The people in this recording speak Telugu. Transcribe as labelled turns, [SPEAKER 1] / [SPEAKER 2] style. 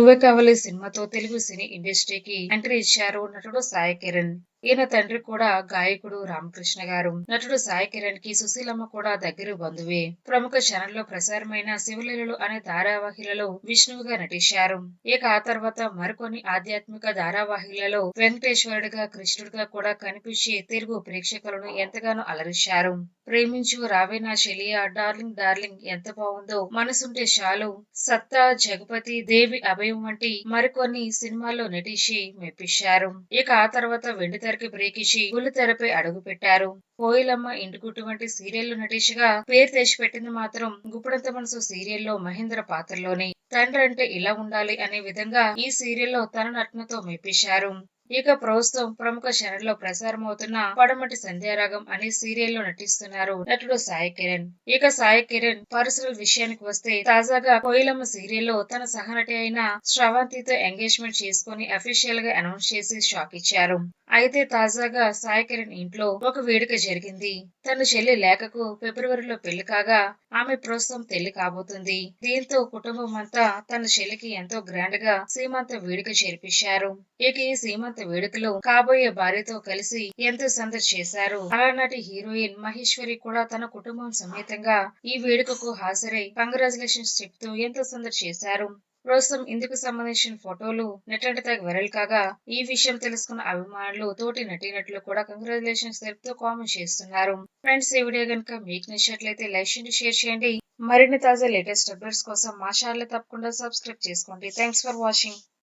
[SPEAKER 1] నువ్వే కావాలి సినిమాతో తెలుగు సినీ ఇండస్ట్రీకి ఎంట్రీ ఇచ్చారు నటుడు సాయి కిరణ్. ఈయన తండ్రి కూడా గాయకుడు రామకృష్ణ గారు. నటుడు సాయి కిరణ్ కి సుశీలమ్మ కూడా దగ్గర బంధువే. ప్రముఖ ఛానల్లో ప్రసారమైన శివలీలలు అనే ధారావాహికలలో విష్ణువుగా నటించారు. ఇక ఆ తర్వాత మరికొన్ని ఆధ్యాత్మిక ధారావాహికలలో వెంకటేశ్వరుడిగా, కృష్ణుడిగా కూడా కనిపించి తెలుగు ప్రేక్షకులను ఎంతగానో అలరించారు. ప్రేమించు, రావే నా చెలియా, డార్లింగ్ డార్లింగ్, ఎంత బావుందో, మనసుంటే చాలు, సత్తా, జగపతి, దేవి అభయం వంటి మరికొన్ని సినిమాల్లో నటించి మెప్పించారు. ఇక ఆ తర్వాత వెండితెరకి బ్రేక్ ఇచ్చి బుల్లితెరపై అడుగు పెట్టారు. కోయిలమ్మ, ఇంటిగుట్టు వంటి సీరియల్లో నటించగా పేరు తెచ్చిపెట్టింది మాత్రం గుప్పుడంత మనసు సీరియల్లో మహేంద్ర పాత్రలోనే. తండ్రి అంటే ఇలా ఉండాలి అనే విధంగా ఈ సీరియల్లో తన నటనతో మెప్పించారు. ఇక ప్రస్తుతం ప్రముఖ ఛానల్లో ప్రసారమవుతున్న పడమటి సంధ్యారాగం అనే సీరియల్లో నటిస్తున్నారు నటుడు సాయి కిరణ్. ఇక సాయి కిరణ్ పర్సనల్ విషయానికి వస్తే తాజాగా కోయిలమ్మ సీరియల్లో తన సహనటి అయిన శ్రవంతితో ఎంగేజ్మెంట్ చేసుకుని అఫీషియల్ గా అనౌన్స్ చేసి షాక్ ఇచ్చారు. అయితే తాజాగా సాయి కిరణ్ ఇంట్లో ఒక వేడుక జరిగింది. తన చెల్లి లేఖకు ఫిబ్రవరిలో పెళ్లి కాగా ఆమె ప్రస్తుతం తల్లి కాబోతుంది. దీంతో కుటుంబం అంతా తన చెల్లికి ఎంతో గ్రాండ్ గా సీమంత వేడుక జరిపించారు. ఇక ఈ సీమంత వేడుకలో కాబోయే భార్యతో కలిసి ఎంతో సందడి చేశారు. అలనాటి హీరోయిన్ మహేశ్వరి కూడా తన కుటుంబం సమేతంగా ఈ వేడుకకు హాజరై కంగ్రాచులేషన్స్ చెప్తూ ఎంతో సందడి చేశారు. ప్రస్తుతం ఇందుకు సంబంధించిన ఫోటోలు నెట్టింట తెగ వైరల్ కాగా ఈ విషయం తెలుసుకున్న అభిమానులు తోటి నటీనటులు కూడా కంగ్రాచులేషన్స్ తెలుపుతూ కామెంట్ చేస్తున్నారు. ఫ్రెండ్స్, ఈ వీడియో కనుక మీకు నచ్చినట్లయితే లైక్ చేయండి, షేర్ చేయండి. మరిన్ని తాజా లేటెస్ట్ అప్డేట్స్ కోసం మా ఛానల్ తప్పకుండా సబ్స్క్రైబ్ చేసుకోండి. Thanks for watching.